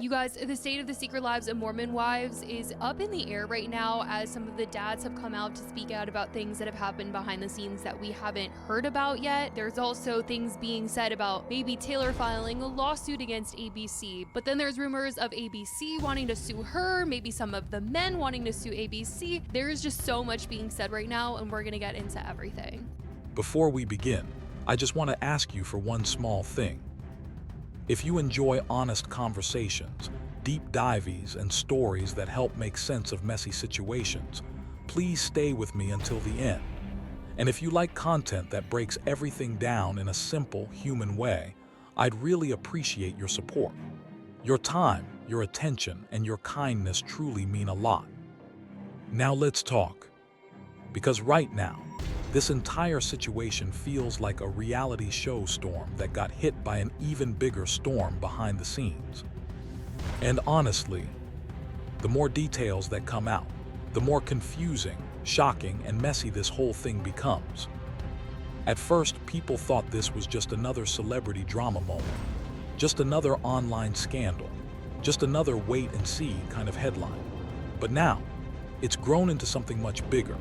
You guys, the state of the secret lives of Mormon wives is up in the air right now as some of the dads have come out to speak out about things that have happened behind the scenes that we haven't heard about yet. There's also things being said about maybe Taylor filing a lawsuit against ABC, but then there's rumors of ABC wanting to sue her, maybe some of the men wanting to sue ABC. There is just so much being said right now, and we're gonna get into everything. Before we begin, I just want to ask you for one small thing. If you enjoy honest conversations, deep dives, and stories that help make sense of messy situations, please stay with me until the end. And if you like content that breaks everything down in a simple, human way, I'd really appreciate your support. Your time, your attention, and your kindness truly mean a lot. Now let's talk. Because right now, this entire situation feels like a reality show storm that got hit by an even bigger storm behind the scenes. And honestly, the more details that come out, the more confusing, shocking, and messy this whole thing becomes. At first, people thought this was just another celebrity drama moment, just another online scandal, just another wait-and-see kind of headline. But now, it's grown into something much bigger.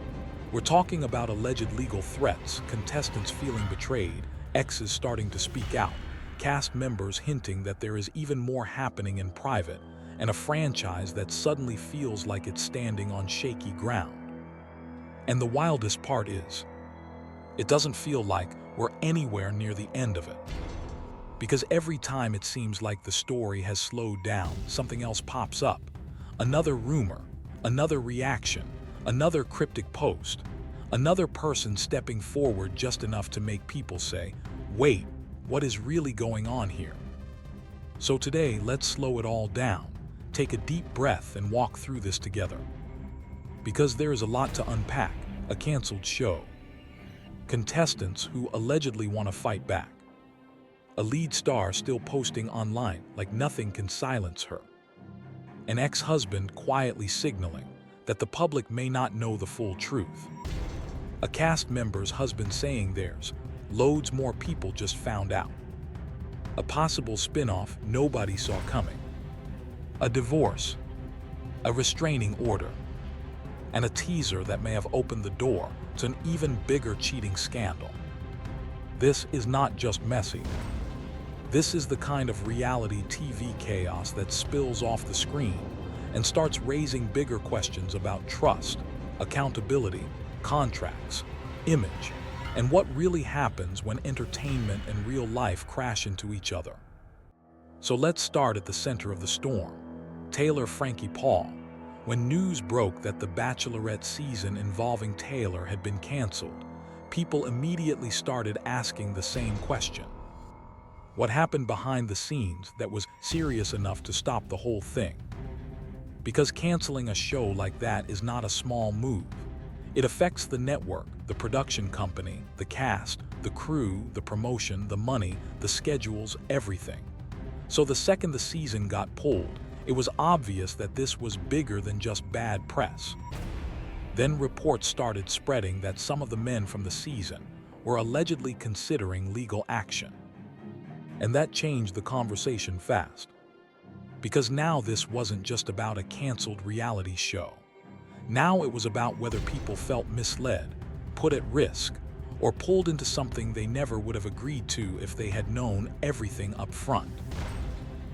We're talking about alleged legal threats, contestants feeling betrayed, exes starting to speak out, cast members hinting that there is even more happening in private, and a franchise that suddenly feels like it's standing on shaky ground. And the wildest part is, it doesn't feel like we're anywhere near the end of it. Because every time it seems like the story has slowed down, something else pops up. Another rumor, another reaction, another cryptic post, another person stepping forward just enough to make people say, wait, what is really going on here? So today, let's slow it all down, take a deep breath and walk through this together. Because there is a lot to unpack, a canceled show, contestants who allegedly want to fight back, a lead star still posting online like nothing can silence her, an ex-husband quietly signaling that the public may not know the full truth. A cast member's husband saying theirs, loads more people just found out. A possible spin-off nobody saw coming. A divorce, a restraining order, and a teaser that may have opened the door to an even bigger cheating scandal. This is not just messy. This is the kind of reality TV chaos that spills off the screen and starts raising bigger questions about trust, accountability, contracts, image, and what really happens when entertainment and real life crash into each other. So let's start at the center of the storm, Taylor Franke Paul. When news broke that the Bachelorette season involving Taylor had been canceled, people immediately started asking the same question. What happened behind the scenes that was serious enough to stop the whole thing? Because canceling a show like that is not a small move. It affects the network, the production company, the cast, the crew, the promotion, the money, the schedules, everything. So the second the season got pulled, it was obvious that this was bigger than just bad press. Then reports started spreading that some of the men from the season were allegedly considering legal action. And that changed the conversation fast. Because now this wasn't just about a canceled reality show. Now it was about whether people felt misled, put at risk, or pulled into something they never would have agreed to if they had known everything up front.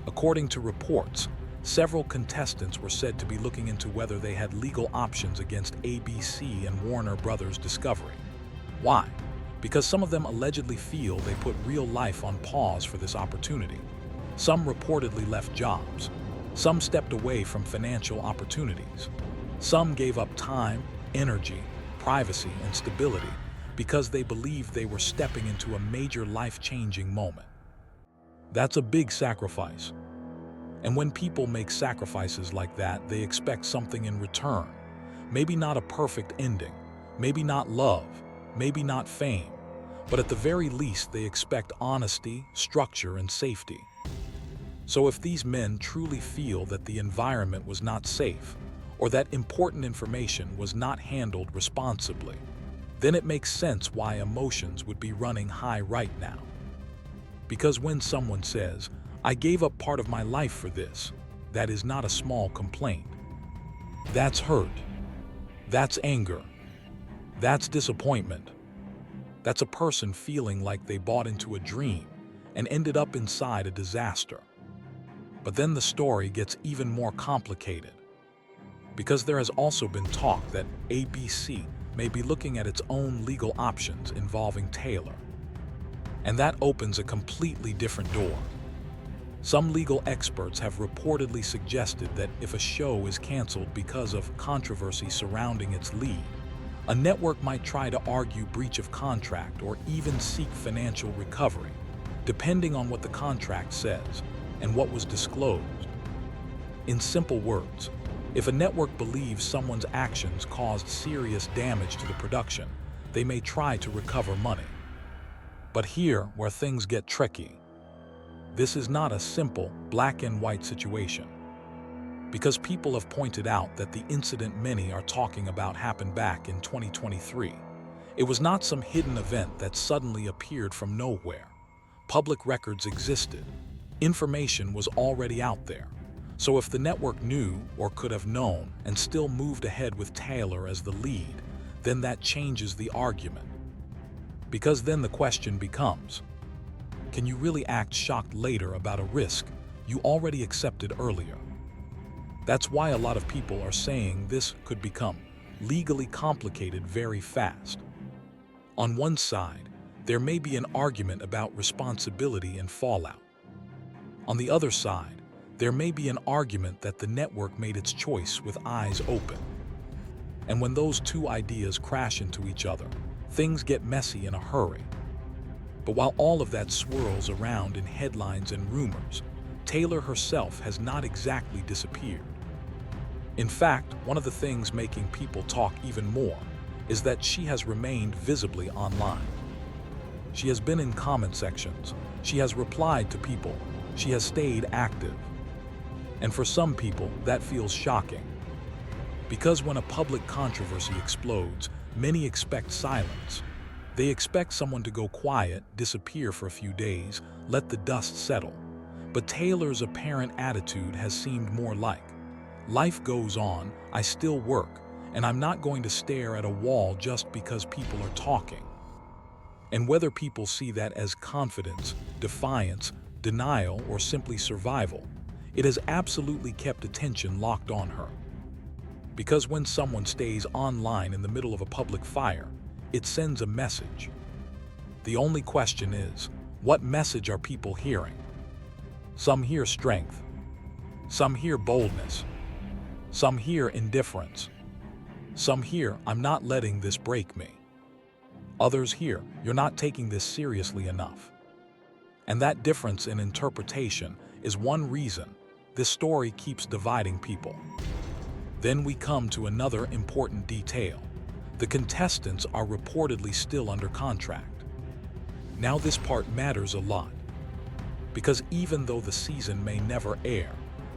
According to reports, several contestants were said to be looking into whether they had legal options against ABC and Warner Brothers Discovery. Why? Because some of them allegedly feel they put real life on pause for this opportunity. Some reportedly left jobs. Some stepped away from financial opportunities. Some gave up time, energy, privacy, and stability because they believed they were stepping into a major life-changing moment. That's a big sacrifice. And when people make sacrifices like that, they expect something in return. Maybe not a perfect ending, maybe not love, maybe not fame, but at the very least they expect honesty, structure, and safety. So if these men truly feel that the environment was not safe, or that important information was not handled responsibly, then it makes sense why emotions would be running high right now. Because when someone says, "I gave up part of my life for this," that is not a small complaint. That's hurt. That's anger. That's disappointment. That's a person feeling like they bought into a dream and ended up inside a disaster. But then the story gets even more complicated, because there has also been talk that ABC may be looking at its own legal options involving Taylor. And that opens a completely different door. Some legal experts have reportedly suggested that if a show is canceled because of controversy surrounding its lead, a network might try to argue breach of contract or even seek financial recovery, depending on what the contract says and what was disclosed. In simple words, if a network believes someone's actions caused serious damage to the production, they may try to recover money. But here where things get tricky. This is not a simple black and white situation, because people have pointed out that the incident many are talking about happened back in 2023. It was not some hidden event that suddenly appeared from nowhere. Public records existed. Information was already out there. So if the network knew or could have known and still moved ahead with Taylor as the lead, then that changes the argument. Because then the question becomes, can you really act shocked later about a risk you already accepted earlier? That's why a lot of people are saying this could become legally complicated very fast. On one side, there may be an argument about responsibility and fallout. On the other side, there may be an argument that the network made its choice with eyes open. And when those two ideas crash into each other, things get messy in a hurry. But while all of that swirls around in headlines and rumors, Taylor herself has not exactly disappeared. In fact, one of the things making people talk even more is that she has remained visibly online. She has been in comment sections, she has replied to people, she has stayed active. And for some people, that feels shocking. Because when a public controversy explodes, many expect silence. They expect someone to go quiet, disappear for a few days, let the dust settle. But Taylor's apparent attitude has seemed more like, life goes on, I still work, and I'm not going to stare at a wall just because people are talking. And whether people see that as confidence, defiance, denial, or simply survival, it has absolutely kept attention locked on her. Because when someone stays online in the middle of a public fire, it sends a message. The only question is, what message are people hearing? Some hear strength. Some hear boldness. Some hear indifference. Some hear, I'm not letting this break me. Others hear, you're not taking this seriously enough. And that difference in interpretation is one reason this story keeps dividing people. Then we come to another important detail. The contestants are reportedly still under contract. Now this part matters a lot, because even though the season may never air,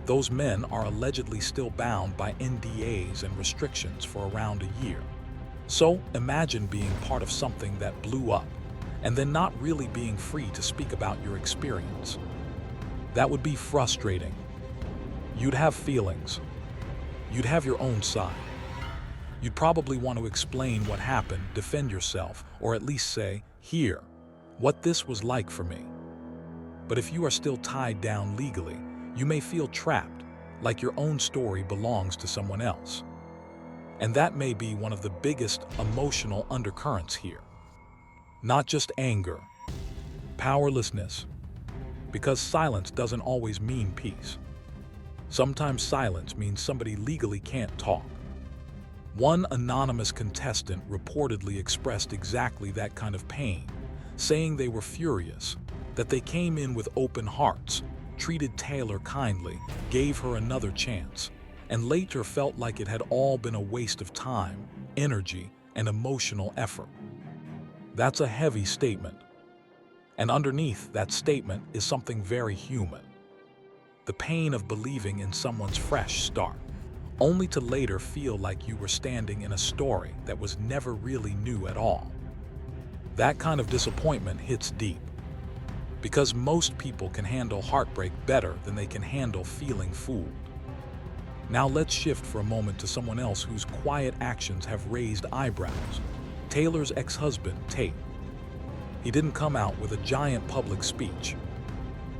those men are allegedly still bound by NDAs and restrictions for around a year. So imagine being part of something that blew up, and then not really being free to speak about your experience. That would be frustrating. You'd have feelings. You'd have your own side. You'd probably want to explain what happened, defend yourself, or at least say, here, what this was like for me. But if you are still tied down legally, you may feel trapped, like your own story belongs to someone else. And that may be one of the biggest emotional undercurrents here. Not just anger, powerlessness, because silence doesn't always mean peace. Sometimes silence means somebody legally can't talk. One anonymous contestant reportedly expressed exactly that kind of pain, saying they were furious, that they came in with open hearts, treated Taylor kindly, gave her another chance, and later felt like it had all been a waste of time, energy, and emotional effort. That's a heavy statement. And underneath that statement is something very human. The pain of believing in someone's fresh start, only to later feel like you were standing in a story that was never really new at all. That kind of disappointment hits deep, because most people can handle heartbreak better than they can handle feeling fooled. Now let's shift for a moment to someone else whose quiet actions have raised eyebrows. Taylor's ex-husband, Tate. He didn't come out with a giant public speech.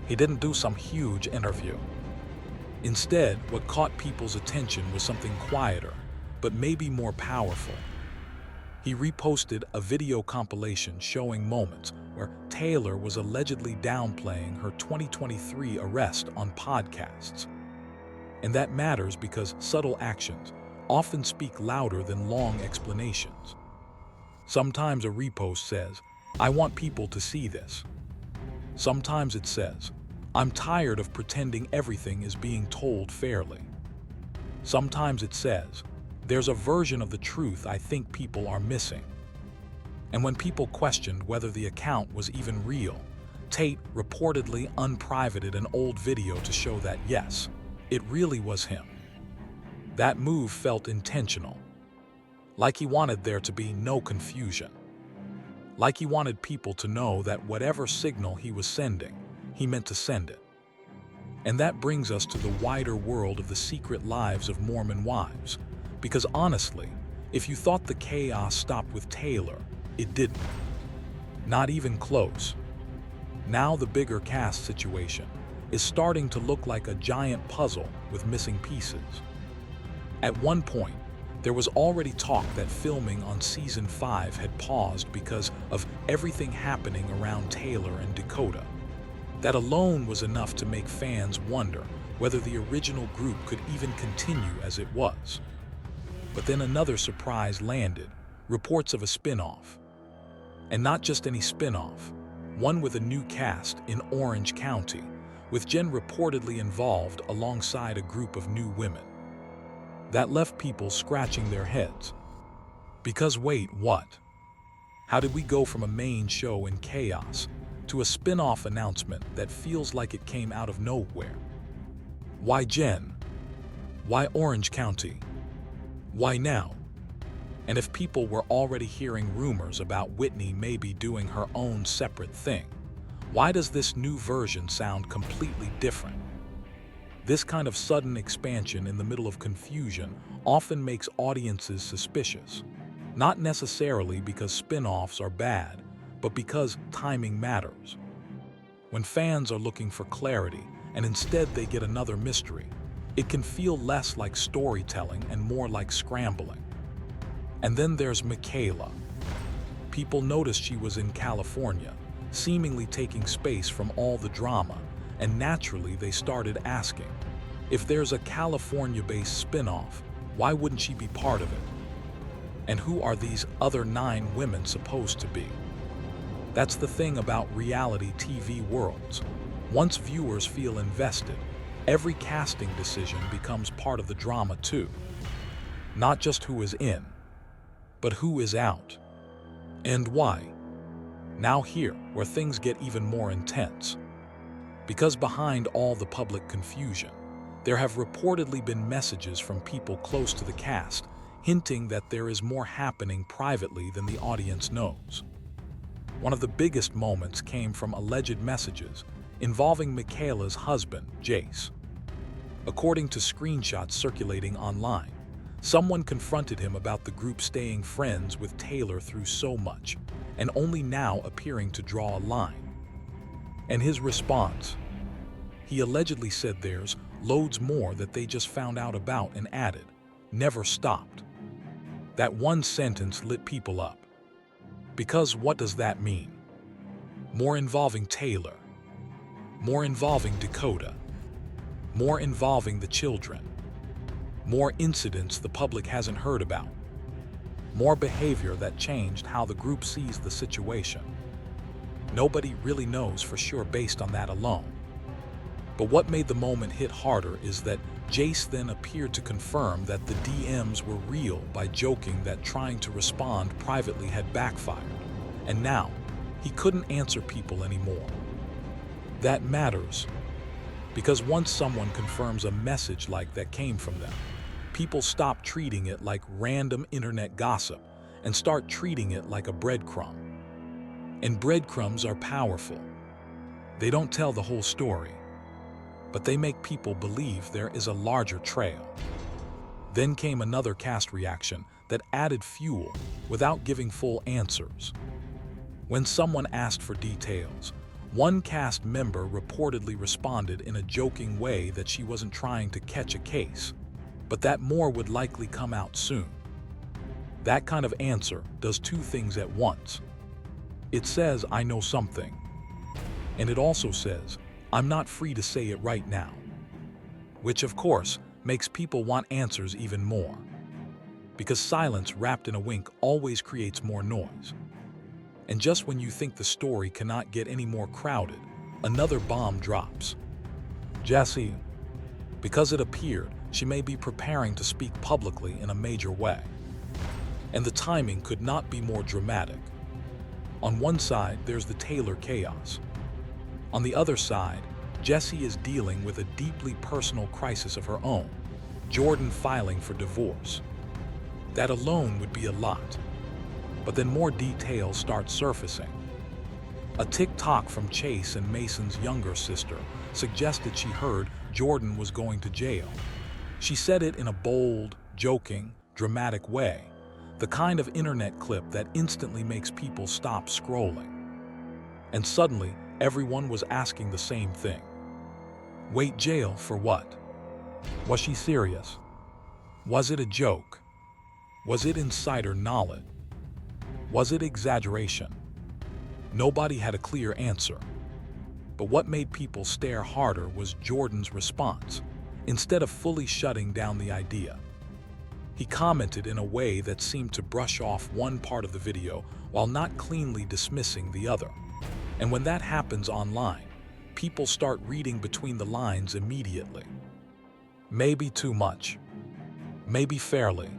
He didn't do some huge interview. Instead, what caught people's attention was something quieter, but maybe more powerful. He reposted a video compilation showing moments where Taylor was allegedly downplaying her 2023 arrest on podcasts. And that matters because subtle actions often speak louder than long explanations. Sometimes a repost says, "I want people to see this." Sometimes it says, "I'm tired of pretending everything is being told fairly." Sometimes it says, "There's a version of the truth I think people are missing." And when people questioned whether the account was even real, Tate reportedly unprivated an old video to show that yes, it really was him. That move felt intentional, like he wanted there to be no confusion, like he wanted people to know that whatever signal he was sending, he meant to send it. And that brings us to the wider world of the secret lives of Mormon wives, because honestly, if you thought the chaos stopped with Taylor, it didn't. Not even close. Now the bigger cast situation is starting to look like a giant puzzle with missing pieces. At one point, there was already talk that filming on season 5 had paused because of everything happening around Taylor and Dakota. That alone was enough to make fans wonder whether the original group could even continue as it was. But then another surprise landed, reports of a spin-off. And not just any spin-off, one with a new cast in Orange County, with Jen reportedly involved alongside a group of new women. That left people scratching their heads. Because wait, what? How did we go from a main show in chaos to a spin-off announcement that feels like it came out of nowhere? Why Jen? Why Orange County? Why now? And if people were already hearing rumors about Whitney maybe doing her own separate thing, why does this new version sound completely different? This kind of sudden expansion in the middle of confusion often makes audiences suspicious, not necessarily because spin-offs are bad, but because timing matters. When fans are looking for clarity and instead they get another mystery, it can feel less like storytelling and more like scrambling. And then there's Michaela. People noticed she was in California, seemingly taking space from all the drama, and naturally they started asking, if there's a California-based spin-off, why wouldn't she be part of it? And who are these other 9 women supposed to be? That's the thing about reality TV worlds. Once viewers feel invested, every casting decision becomes part of the drama too. Not just who is in, but who is out. And why? Now here, where things get even more intense. Because behind all the public confusion, there have reportedly been messages from people close to the cast, hinting that there is more happening privately than the audience knows. One of the biggest moments came from alleged messages involving Michaela's husband, Jace. According to screenshots circulating online, someone confronted him about the group staying friends with Taylor through so much, and only now appearing to draw a line. And his response? He allegedly said there's loads more that they just found out about and added, never stopped. That one sentence lit people up. Because what does that mean? More involving Taylor. More involving Dakota. More involving the children. More incidents the public hasn't heard about. More behavior that changed how the group sees the situation. Nobody really knows for sure based on that alone. But what made the moment hit harder is that Jace then appeared to confirm that the DMs were real by joking that trying to respond privately had backfired, and now he couldn't answer people anymore. That matters, because once someone confirms a message like that came from them, people stop treating it like random internet gossip and start treating it like a breadcrumb. And breadcrumbs are powerful. They don't tell the whole story, but they make people believe there is a larger trail. Then came another cast reaction that added fuel without giving full answers. When someone asked for details, one cast member reportedly responded in a joking way that she wasn't trying to catch a case, but that more would likely come out soon. That kind of answer does two things at once. It says, I know something, and it also says, I'm not free to say it right now, which of course makes people want answers even more, because silence wrapped in a wink always creates more noise. And just when you think the story cannot get any more crowded, another bomb drops. Jessi, because it appeared she may be preparing to speak publicly in a major way. And the timing could not be more dramatic. On one side, there's the Taylor chaos. On the other side, Jessi is dealing with a deeply personal crisis of her own, Jordan filing for divorce. That alone would be a lot. But then more details start surfacing. A TikTok from Chase and Mason's younger sister suggested she heard Jordan was going to jail. She said it in a bold, joking, dramatic way, the kind of internet clip that instantly makes people stop scrolling. And suddenly, everyone was asking the same thing. Wait, jail for what? Was she serious? Was it a joke? Was it insider knowledge? Was it exaggeration? Nobody had a clear answer. But what made people stare harder was Jordan's response, instead of fully shutting down the idea. He commented in a way that seemed to brush off one part of the video while not cleanly dismissing the other. And when that happens online, people start reading between the lines immediately. Maybe too much, maybe fairly,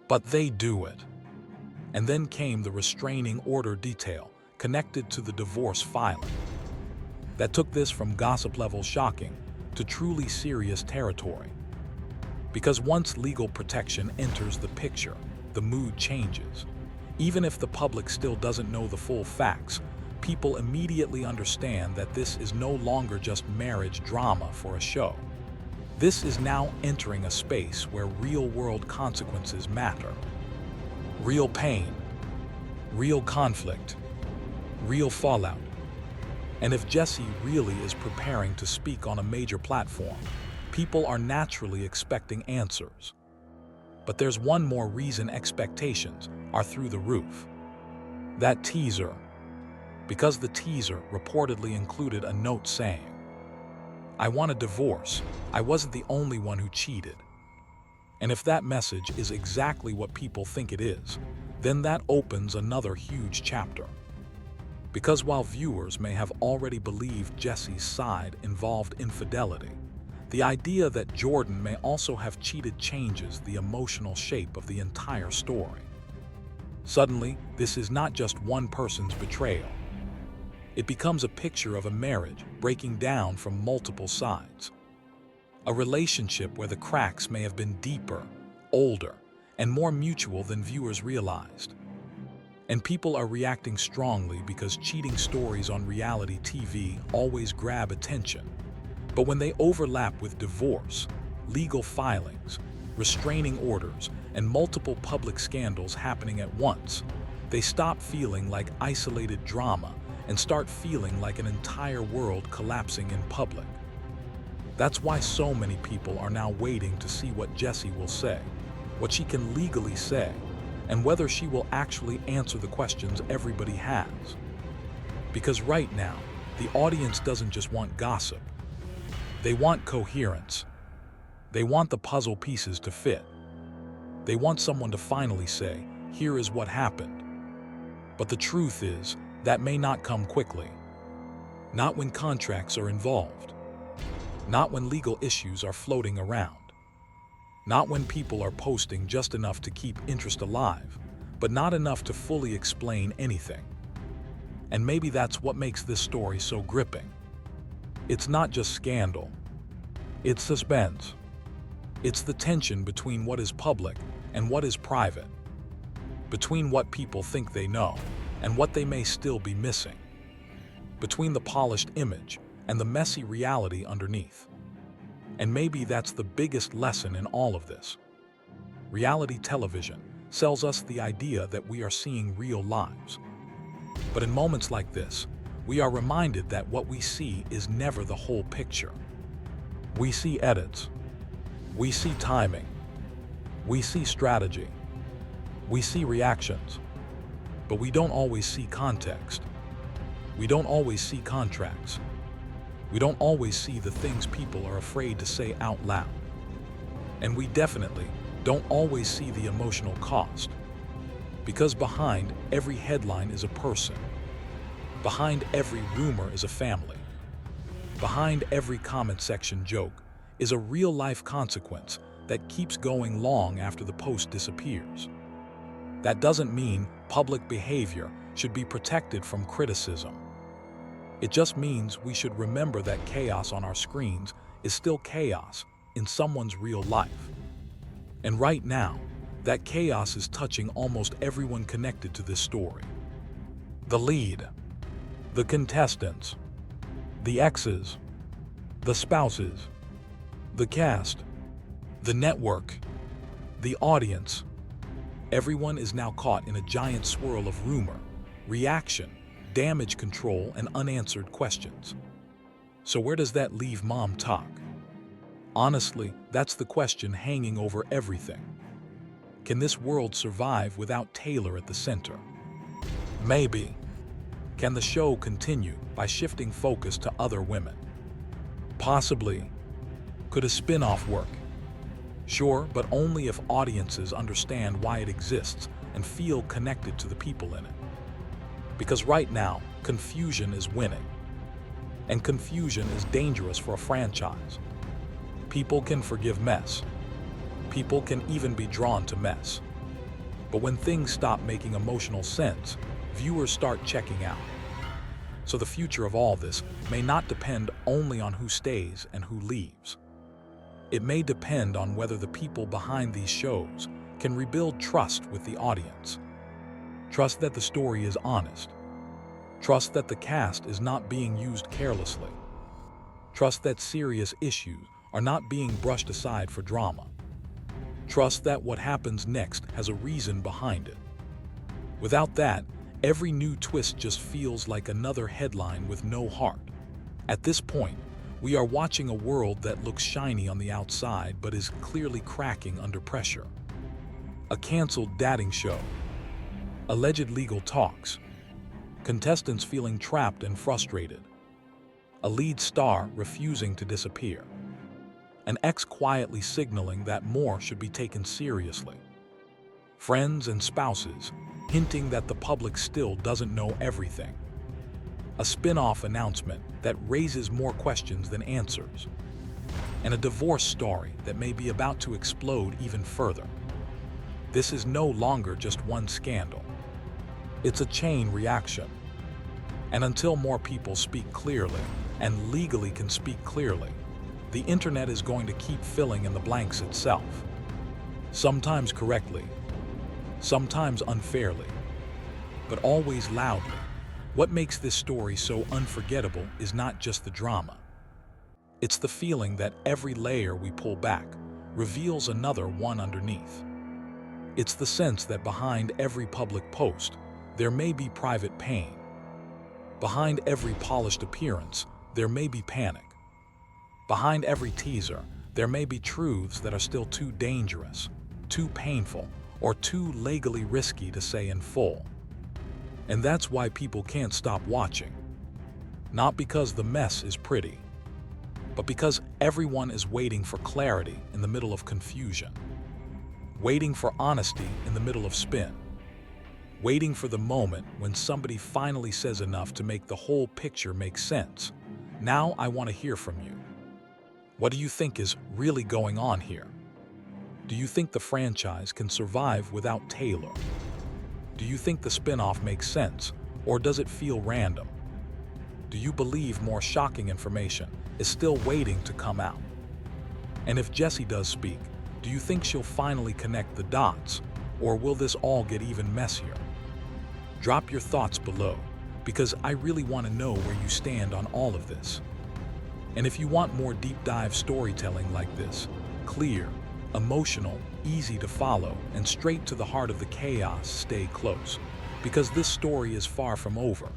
but they do it. And then came the restraining order detail connected to the divorce filing. That took this from gossip level shocking to truly serious territory. Because once legal protection enters the picture, the mood changes. Even if the public still doesn't know the full facts, people immediately understand that this is no longer just marriage drama for a show. This is now entering a space where real-world consequences matter. Real pain, real conflict, real fallout. And if Jessi really is preparing to speak on a major platform, people are naturally expecting answers. But there's one more reason expectations are through the roof. That teaser. Because the teaser reportedly included a note saying, I want a divorce. I wasn't the only one who cheated. And if that message is exactly what people think it is, then that opens another huge chapter. Because while viewers may have already believed Jessi's side involved infidelity, the idea that Jordan may also have cheated changes the emotional shape of the entire story. Suddenly, this is not just one person's betrayal. It becomes a picture of a marriage breaking down from multiple sides. A relationship where the cracks may have been deeper, older, and more mutual than viewers realized. And people are reacting strongly because cheating stories on reality TV always grab attention. But when they overlap with divorce, legal filings, restraining orders, and multiple public scandals happening at once, they stop feeling like isolated drama and start feeling like an entire world collapsing in public. That's why so many people are now waiting to see what Jessi will say, what she can legally say, and whether she will actually answer the questions everybody has. Because right now, the audience doesn't just want gossip. They want coherence. They want the puzzle pieces to fit. They want someone to finally say, here is what happened. But the truth is, that may not come quickly. Not when contracts are involved. Not when legal issues are floating around. Not when people are posting just enough to keep interest alive, but not enough to fully explain anything. And maybe that's what makes this story so gripping. It's not just scandal. It's suspense. It's the tension between what is public and what is private. Between what people think they know and what they may still be missing. Between the polished image and the messy reality underneath. And maybe that's the biggest lesson in all of this. reality television sells us the idea that we are seeing real lives. But in moments like this, we are reminded that what we see is never the whole picture. We see edits. We see timing. We see strategy. We see reactions. But we don't always see context. We don't always see contracts. We don't always see the things people are afraid to say out loud. And we definitely don't always see the emotional cost. Because behind every headline is a person. Behind every rumor is a family. Behind every comment section joke is a real-life consequence that keeps going long after the post disappears. That doesn't mean public behavior should be protected from criticism. It just means we should remember that chaos on our screens is still chaos in someone's real life. And right now, that chaos is touching almost everyone connected to this story. The lead, the contestants, the exes, the spouses, the cast, the network, the audience. Everyone is now caught in a giant swirl of rumor, reaction, damage control, and unanswered questions. So where does that leave Mom Talk? Honestly, that's the question hanging over everything. Can this world survive without Taylor at the center? Maybe. Can the show continue by shifting focus to other women? Possibly. Could a spin-off work? Sure, but only if audiences understand why it exists and feel connected to the people in it. Because right now, confusion is winning. And confusion is dangerous for a franchise. People can forgive mess. People can even be drawn to mess. But when things stop making emotional sense, viewers start checking out. So the future of all this may not depend only on who stays and who leaves. It may depend on whether the people behind these shows can rebuild trust with the audience. Trust that the story is honest. Trust that the cast is not being used carelessly. Trust that serious issues are not being brushed aside for drama. Trust that what happens next has a reason behind it. Without that, every new twist just feels like another headline with no heart. At this point, we are watching a world that looks shiny on the outside but is clearly cracking under pressure. A canceled dating show. Alleged legal talks. Contestants feeling trapped and frustrated. A lead star refusing to disappear. An ex quietly signaling that more should be taken seriously. Friends and spouses hinting that the public still doesn't know everything. A spin-off announcement that raises more questions than answers. And a divorce story that may be about to explode even further. This is no longer just one scandal. It's a chain reaction. And until more people speak clearly and legally can speak clearly, the internet is going to keep filling in the blanks itself. Sometimes correctly, sometimes unfairly, but always loudly. What makes this story so unforgettable is not just the drama. It's the feeling that every layer we pull back reveals another one underneath. It's the sense that behind every public post, there may be private pain. Behind every polished appearance, there may be panic. Behind every teaser, there may be truths that are still too dangerous, too painful, or too legally risky to say in full. And that's why people can't stop watching. Not because the mess is pretty, but because everyone is waiting for clarity in the middle of confusion. Waiting for honesty in the middle of spin. Waiting for the moment when somebody finally says enough to make the whole picture make sense. Now I want to hear from you. What do you think is really going on here? Do you think the franchise can survive without Taylor? Do you think the spin-off makes sense, or does it feel random? Do you believe more shocking information is still waiting to come out? And if Jessi does speak, do you think she'll finally connect the dots, or will this all get even messier? Drop your thoughts below, because I really want to know where you stand on all of this. And if you want more deep dive storytelling like this, clear, Emotional, easy to follow, and straight to the heart of the chaos. Stay close, because this story is far from over.